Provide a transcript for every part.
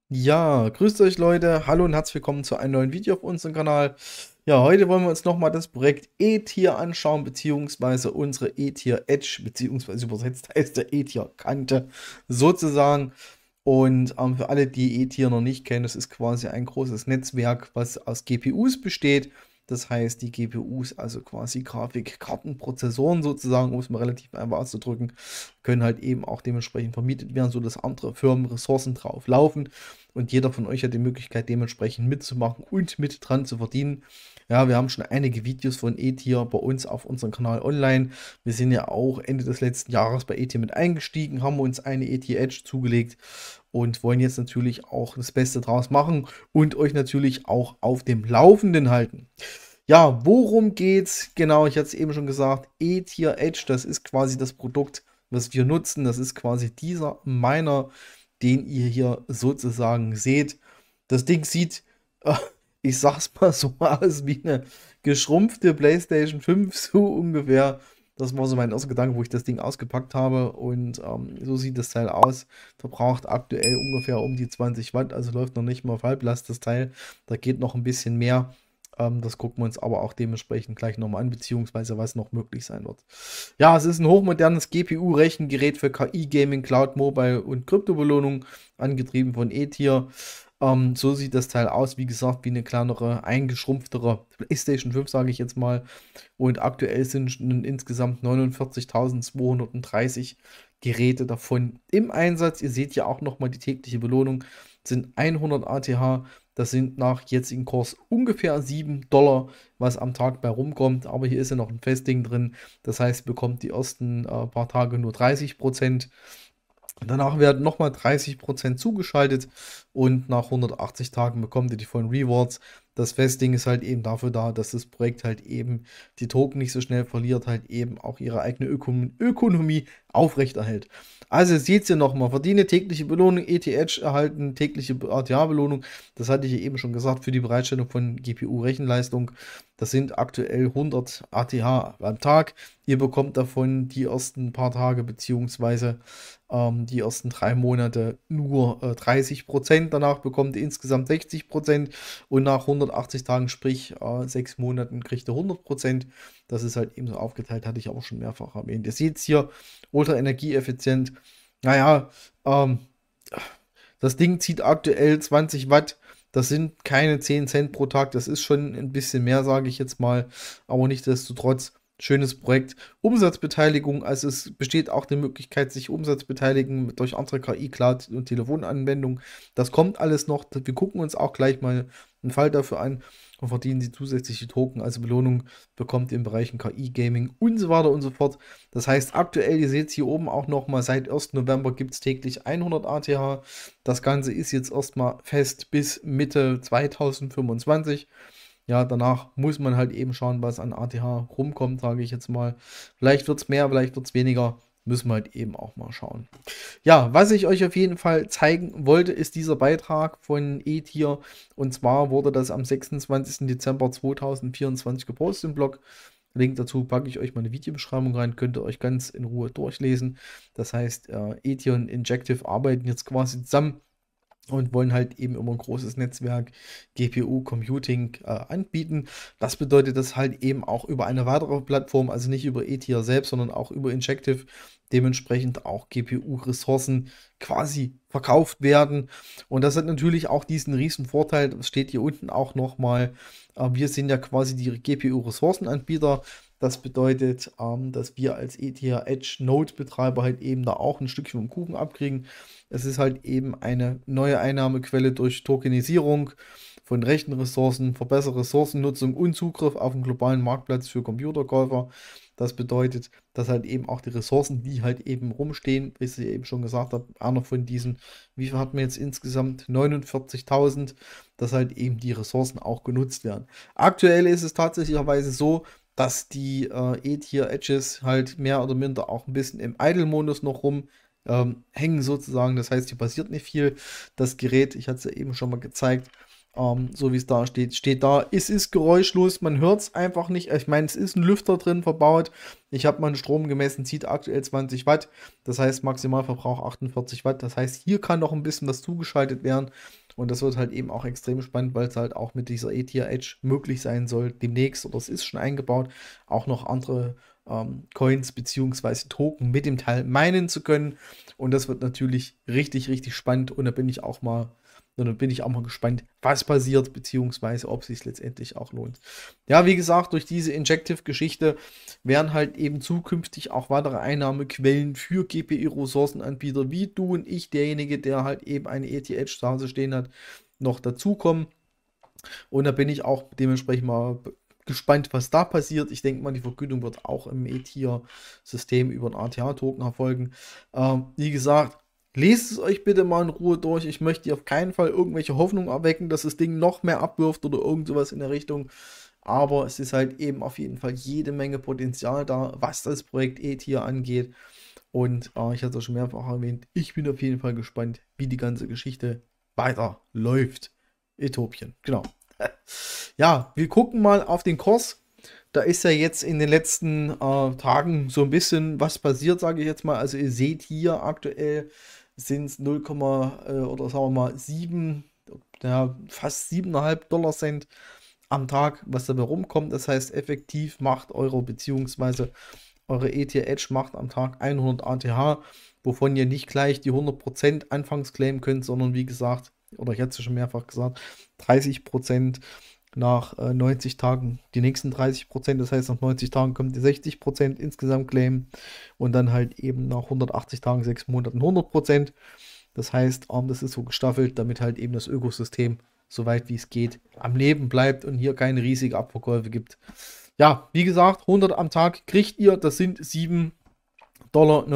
Ja, grüßt euch Leute, hallo und herzlich willkommen zu einem neuen Video auf unserem Kanal. Ja, heute wollen wir uns nochmal das Projekt E-Tier anschauen, beziehungsweise unsere E-Tier Edge, beziehungsweise übersetzt heißt der E-Tier Kante sozusagen. Und für alle, die E-Tier noch nicht kennen, das ist quasi ein großes Netzwerk, was aus GPUs besteht. Das heißt, die GPUs, also quasi Grafikkartenprozessoren sozusagen, um es mal relativ einfach auszudrücken, können halt eben auch dementsprechend vermietet werden, sodass andere Firmen Ressourcen drauf laufen. Und jeder von euch hat die Möglichkeit, dementsprechend mitzumachen und mit dran zu verdienen. Ja, wir haben schon einige Videos von E-Tier bei uns auf unserem Kanal online. Wir sind ja auch Ende des letzten Jahres bei E-Tier mit eingestiegen, haben uns eine E-Tier Edge zugelegt und wollen jetzt natürlich auch das Beste draus machen und euch natürlich auch auf dem Laufenden halten. Ja, worum geht's? Genau, ich hatte es eben schon gesagt, E-Tier Edge, das ist quasi das Produkt, was wir nutzen. Das ist quasi dieser Miner, den ihr hier sozusagen seht. Das Ding sieht, äh, ich sag's mal so aus, wie eine geschrumpfte PlayStation 5, so ungefähr. Das war so mein erster Gedanke, wo ich das Ding ausgepackt habe. Und so sieht das Teil aus. Verbraucht aktuell ungefähr um die 20 Watt, also läuft noch nicht mal auf Halblast das Teil. Da geht noch ein bisschen mehr. Das gucken wir uns aber auch dementsprechend gleich nochmal an, beziehungsweise was noch möglich sein wird. Ja, es ist ein hochmodernes GPU-Rechengerät für KI-Gaming, Cloud, Mobile und Kryptobelohnung, angetrieben von E-Tier. So sieht das Teil aus, wie gesagt, wie eine kleinere, eingeschrumpftere PlayStation 5, sage ich jetzt mal. Und aktuell sind insgesamt 49.230 Geräte davon im Einsatz. Ihr seht ja auch nochmal die tägliche Belohnung, sind 100 ATH. Das sind nach jetzigem Kurs ungefähr $7, was am Tag bei rumkommt. Aber hier ist ja noch ein Festing drin. Das heißt, bekommt die ersten paar Tage nur 30%. Danach werden nochmal 30% zugeschaltet und nach 180 Tagen bekommt ihr die vollen Rewards. Das Festing ist halt eben dafür da, dass das Projekt halt eben die Token nicht so schnell verliert, halt eben auch ihre eigene Ökonomie aufrechterhält. Also jetzt seht ihr nochmal, verdiene tägliche Belohnung, ETH erhalten tägliche ATH-Belohnung. Das hatte ich ja eben schon gesagt, für die Bereitstellung von GPU-Rechenleistung. Das sind aktuell 100 ATH am Tag. Ihr bekommt davon die ersten paar Tage beziehungsweise die ersten 3 Monate nur 30%. Danach bekommt ihr insgesamt 60% und nach 180 Tagen, sprich 6 Monaten, kriegt ihr 100%. Das ist halt eben so aufgeteilt, hatte ich auch schon mehrfach erwähnt. Ihr seht es hier, ultra energieeffizient. Naja, das Ding zieht aktuell 20 Watt. Das sind keine 10 Cent pro Tag. Das ist schon ein bisschen mehr, sage ich jetzt mal. Aber nichtsdestotrotz, schönes Projekt. Umsatzbeteiligung, also es besteht auch die Möglichkeit, sich Umsatzbeteiligen durch andere KI, Cloud und Telefonanwendungen. Das kommt alles noch. Wir gucken uns auch gleich mal einen Fall dafür an und verdienen Sie zusätzliche Token, also Belohnung bekommt ihr in Bereichen KI, Gaming und so weiter und so fort. Das heißt, aktuell, ihr seht es hier oben auch nochmal, seit 1. November gibt es täglich 100 ATH. Das Ganze ist jetzt erstmal fest bis Mitte 2025. Ja, danach muss man halt eben schauen, was an ATH rumkommt, sage ich jetzt mal. Vielleicht wird es mehr, vielleicht wird es weniger. Müssen wir halt eben auch mal schauen. Ja, was ich euch auf jeden Fall zeigen wollte, ist dieser Beitrag von E-Tier. Und zwar wurde das am 26. Dezember 2024 gepostet im Blog. Link dazu packe ich euch mal eine Videobeschreibung rein, könnt ihr euch ganz in Ruhe durchlesen. Das heißt, E-Tier und Injective arbeiten jetzt quasi zusammen und wollen halt eben immer ein großes Netzwerk GPU Computing anbieten. Das bedeutet, dass halt eben auch über eine weitere Plattform, also nicht über E-Tier selbst, sondern auch über Injective, dementsprechend auch GPU-Ressourcen quasi verkauft werden. Und das hat natürlich auch diesen riesen Vorteil, das steht hier unten auch nochmal, wir sind ja quasi die GPU-Ressourcenanbieter. Das bedeutet, dass wir als ETH Edge Node-Betreiber halt eben da auch ein Stückchen vom Kuchen abkriegen. Es ist halt eben eine neue Einnahmequelle durch Tokenisierung von Rechenressourcen, verbesserte Ressourcennutzung und Zugriff auf den globalen Marktplatz für Computerkäufer. Das bedeutet, dass halt eben auch die Ressourcen, die halt eben rumstehen, wie ich eben schon gesagt habe, einer von diesen, wie viel hatten wir jetzt insgesamt? 49.000, dass halt eben die Ressourcen auch genutzt werden. Aktuell ist es tatsächlicherweise so, dass die E-Tier Edges halt mehr oder minder auch ein bisschen im Idle-Modus noch hängen sozusagen. Das heißt, hier passiert nicht viel. Das Gerät, ich hatte es ja eben schon mal gezeigt, So wie es da steht, steht da, es ist geräuschlos, man hört es einfach nicht. Ich meine, es ist ein Lüfter drin verbaut. Ich habe mal den Strom gemessen, zieht aktuell 20 Watt. Das heißt, Maximalverbrauch 48 Watt. Das heißt, hier kann noch ein bisschen was zugeschaltet werden. Und das wird halt eben auch extrem spannend, weil es halt auch mit dieser ETH Edge möglich sein soll, demnächst, oder es ist schon eingebaut, auch noch andere Coins bzw. Token mit dem Teil meinen zu können. Und das wird natürlich richtig, richtig spannend. Und da bin ich auch mal gespannt, was passiert, beziehungsweise ob es sich letztendlich auch lohnt. Ja, wie gesagt, durch diese Injective-Geschichte werden halt eben zukünftig auch weitere Einnahmequellen für GPU-Ressourcenanbieter wie du und ich, derjenige, der halt eben eine ETH zu Hause stehen hat, noch dazukommen. Und da bin ich auch dementsprechend mal gespannt, was da passiert. Ich denke mal, die Vergütung wird auch im E-Tier-System über einen ATH-Token erfolgen. Wie gesagt, lest es euch bitte mal in Ruhe durch. Ich möchte hier auf keinen Fall irgendwelche Hoffnung erwecken, dass das Ding noch mehr abwirft oder irgend sowas in der Richtung. Aber es ist halt eben auf jeden Fall jede Menge Potenzial da, was das Projekt E-Tier angeht. Und ich hatte es schon mehrfach erwähnt, ich bin auf jeden Fall gespannt, wie die ganze Geschichte weiterläuft. Äthiopien, genau. Ja, wir gucken mal auf den Kurs. Da ist ja jetzt in den letzten Tagen so ein bisschen was passiert, sage ich jetzt mal. Also ihr seht hier aktuell sind es 0, oder sagen wir mal 7, ja, fast 7,5 Dollar Cent am Tag, was dabei rumkommt. Das heißt, effektiv macht eure, beziehungsweise eure ETH Edge macht am Tag 100 ATH, wovon ihr nicht gleich die 100% anfangs claimen könnt, sondern wie gesagt, oder ich hatte es ja schon mehrfach gesagt, 30% nach 90 Tagen, die nächsten 30%, das heißt nach 90 Tagen kommt die 60% insgesamt claimen und dann halt eben nach 180 Tagen, 6 Monaten 100%. Das heißt, das ist so gestaffelt, damit halt eben das Ökosystem so weit wie es geht am Leben bleibt und hier keine riesigen Abverkäufe gibt. Ja, wie gesagt, 100 am Tag kriegt ihr, das sind 7,39 Dollar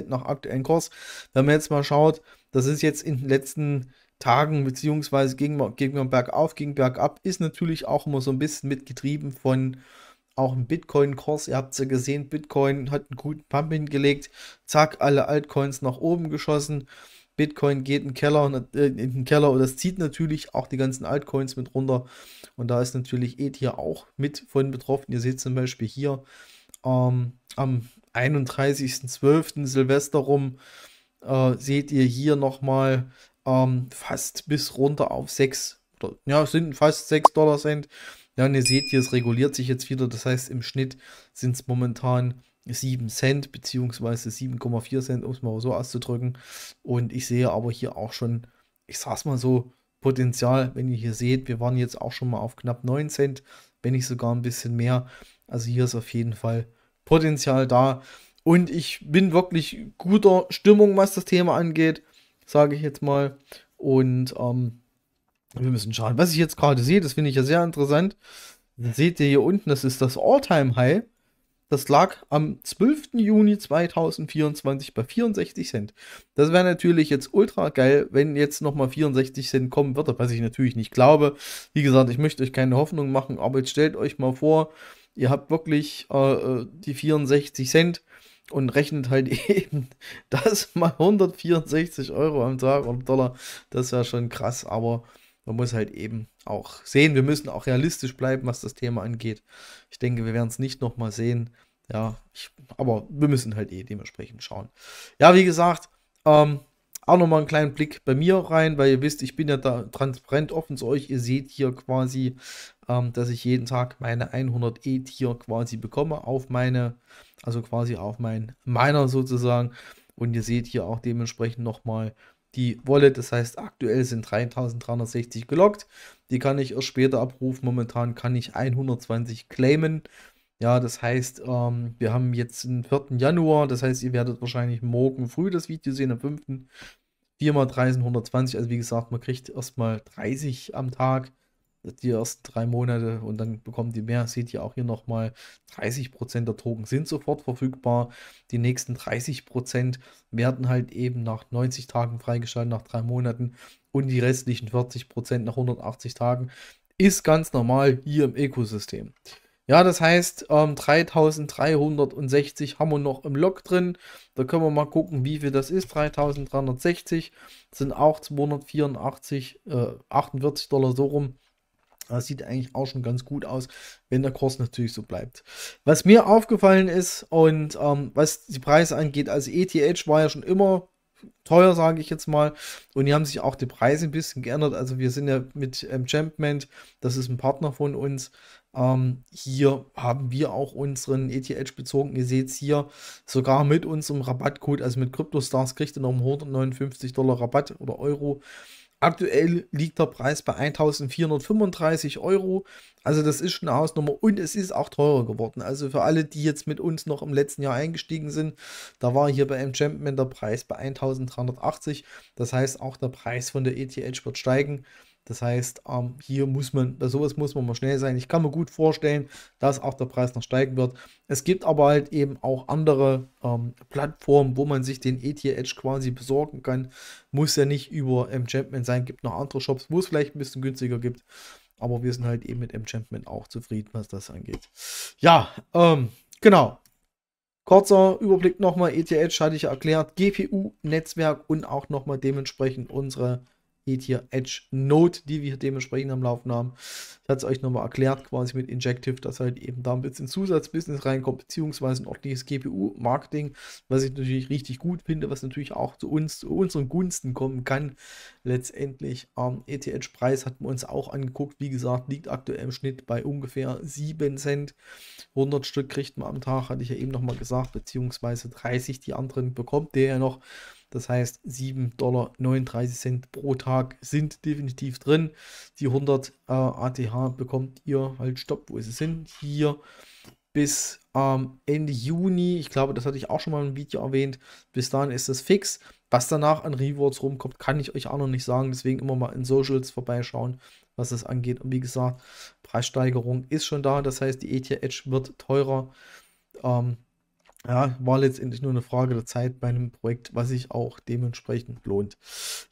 nach aktuellem Kurs. Wenn man jetzt mal schaut, das ist jetzt in den letzten Tagen, beziehungsweise ging man bergauf, ging bergab, ist natürlich auch immer so ein bisschen mitgetrieben von auch dem Bitcoin-Kurs. Ihr habt es ja gesehen, Bitcoin hat einen guten Pump hingelegt, zack, alle Altcoins nach oben geschossen. Bitcoin geht in den Keller und das zieht natürlich auch die ganzen Altcoins mit runter. Und da ist natürlich Ether auch mit von betroffen. Ihr seht zum Beispiel hier am 31.12. Silvester rum, seht ihr hier nochmal fast bis runter auf 6, ja, sind fast 6 Dollar Cent. Ja, und ihr seht hier, es reguliert sich jetzt wieder. Das heißt, im Schnitt sind es momentan 7 Cent, beziehungsweise 7,4 Cent, um es mal so auszudrücken. Und ich sehe aber hier auch schon, ich sag's mal so, Potenzial, wenn ihr hier seht, wir waren jetzt auch schon mal auf knapp 9 Cent, wenn nicht sogar ein bisschen mehr. Also hier ist auf jeden Fall Potenzial da. Und ich bin wirklich guter Stimmung, was das Thema angeht, sage ich jetzt mal. Und wir müssen schauen. Was ich jetzt gerade sehe, das finde ich ja sehr interessant. Seht ihr hier unten, das ist das All-Time-High. Das lag am 12. Juni 2024 bei 64 Cent. Das wäre natürlich jetzt ultra geil, wenn jetzt nochmal 64 Cent kommen würde, was ich natürlich nicht glaube. Wie gesagt, ich möchte euch keine Hoffnung machen, aber jetzt stellt euch mal vor, ihr habt wirklich die 64 Cent und rechnet halt eben das mal 164 Euro am Tag oder Dollar. Das wäre schon krass, aber man muss halt eben auch sehen, wir müssen auch realistisch bleiben, was das Thema angeht. Ich denke, wir werden es nicht nochmal sehen. Ja, aber wir müssen halt dementsprechend schauen. Ja, wie gesagt, auch nochmal einen kleinen Blick bei mir rein, weil ihr wisst, ich bin ja da transparent offen zu euch. Ihr seht hier quasi, dass ich jeden Tag meine 100 E-Tier quasi bekomme auf meine, also quasi auf mein Miner sozusagen. Und ihr seht hier auch dementsprechend nochmal die Wallet. Das heißt, aktuell sind 3360 gelockt. Die kann ich erst später abrufen. Momentan kann ich 120 claimen. Ja, das heißt, wir haben jetzt den 4. Januar. Das heißt, ihr werdet wahrscheinlich morgen früh das Video sehen, am 5. 4 mal 3 sind 120. Also wie gesagt, man kriegt erstmal 30 am Tag. Die ersten 3 Monate und dann bekommt ihr mehr. Seht ihr auch hier nochmal, 30% der Token sind sofort verfügbar. Die nächsten 30% werden halt eben nach 90 Tagen freigeschaltet, nach 3 Monaten. Und die restlichen 40% nach 180 Tagen. Ist ganz normal hier im Ökosystem. Ja, das heißt, 3360 haben wir noch im Log drin. Da können wir mal gucken, wie viel das ist. 3360 sind auch 284, 48 Dollar so rum. Das sieht eigentlich auch schon ganz gut aus, wenn der Kurs natürlich so bleibt. Was mir aufgefallen ist und was die Preise angeht, also ETH war ja schon immer teuer, sage ich jetzt mal. Und hier haben sich auch die Preise ein bisschen geändert. Also wir sind ja mit Enchantment, das ist ein Partner von uns. Hier haben wir auch unseren ETH bezogen. Ihr seht es hier sogar mit unserem Rabattcode, also mit CryptoStars kriegt ihr noch 159 Dollar Rabatt oder Euro. Aktuell liegt der Preis bei 1435 Euro. Also das ist schon eine Hausnummer und es ist auch teurer geworden. Also für alle, die jetzt mit uns noch im letzten Jahr eingestiegen sind, da war hier bei Enchantment der Preis bei 1380. Das heißt, auch der Preis von der ETH wird steigen. Das heißt, hier muss man, bei sowas muss man mal schnell sein. Ich kann mir gut vorstellen, dass auch der Preis noch steigen wird. Es gibt aber halt eben auch andere Plattformen, wo man sich den ETH quasi besorgen kann. Muss ja nicht über Enchantment sein. Gibt noch andere Shops, wo es vielleicht ein bisschen günstiger gibt. Aber wir sind halt eben mit Enchantment auch zufrieden, was das angeht. Ja, genau. Kurzer Überblick nochmal. ETH hatte ich ja erklärt. GPU, Netzwerk und auch nochmal dementsprechend unsere ETH Node, die wir dementsprechend am Laufen haben. Ich hatte es euch nochmal erklärt, quasi mit Injective, dass halt eben da ein bisschen Zusatzbusiness reinkommt, beziehungsweise ein ordentliches GPU-Marketing, was ich natürlich richtig gut finde, was natürlich auch zu uns, zu unseren Gunsten kommen kann. Letztendlich, ETH-Preis hatten wir uns auch angeguckt, wie gesagt, liegt aktuell im Schnitt bei ungefähr 7 Cent. 100 Stück kriegt man am Tag, hatte ich ja eben nochmal gesagt, beziehungsweise 30, die anderen bekommt der ja noch. Das heißt, 7,39 $ pro Tag sind definitiv drin. Die 100 ATH bekommt ihr halt, stopp, wo ist es hin? Hier bis Ende Juni. Ich glaube, das hatte ich auch schon mal im Video erwähnt. Bis dahin ist das fix. Was danach an Rewards rumkommt, kann ich euch auch noch nicht sagen. Deswegen immer mal in Socials vorbeischauen, was das angeht. Und wie gesagt, Preissteigerung ist schon da. Das heißt, die ETH wird teurer. Ja, war letztendlich nur eine Frage der Zeit bei einem Projekt, was sich auch dementsprechend lohnt.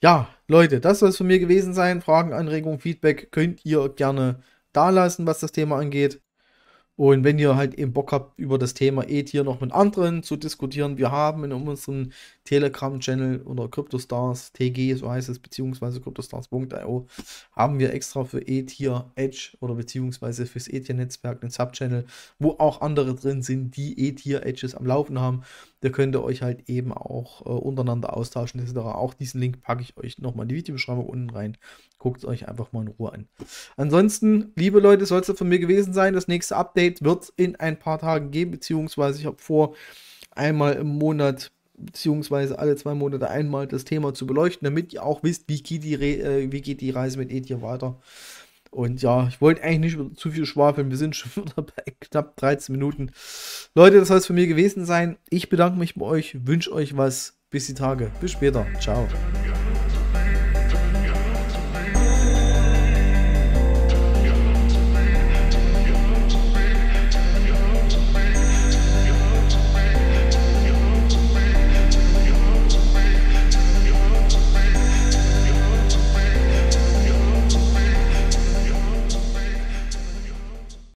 Ja, Leute, das soll es von mir gewesen sein. Fragen, Anregungen, Feedback könnt ihr gerne da lassen, was das Thema angeht. Und wenn ihr halt eben Bock habt, über das Thema ETH noch mit anderen zu diskutieren, wir haben in unserem Telegram-Channel oder CryptoStars TG, so heißt es, beziehungsweise CryptoStars.io, haben wir extra für ETH Edge oder beziehungsweise fürs ETH-Netzwerk einen Subchannel, wo auch andere drin sind, die ETH Edges am Laufen haben. Da könnt ihr euch halt eben auch untereinander austauschen, etc. Auch diesen Link packe ich euch nochmal in die Videobeschreibung unten rein. Guckt es euch einfach mal in Ruhe an. Ansonsten, liebe Leute, soll es von mir gewesen sein. Das nächste Update wird es in ein paar Tagen geben, beziehungsweise ich habe vor, einmal im Monat, beziehungsweise alle 2 Monate einmal das Thema zu beleuchten, damit ihr auch wisst, wie geht die Reise mit ETH weiter. Und ja, ich wollte eigentlich nicht zu viel schwafeln. Wir sind schon wieder bei knapp 13 Minuten. Leute, das soll es von mir gewesen sein. Ich bedanke mich bei euch, wünsche euch was. Bis die Tage. Bis später. Ciao.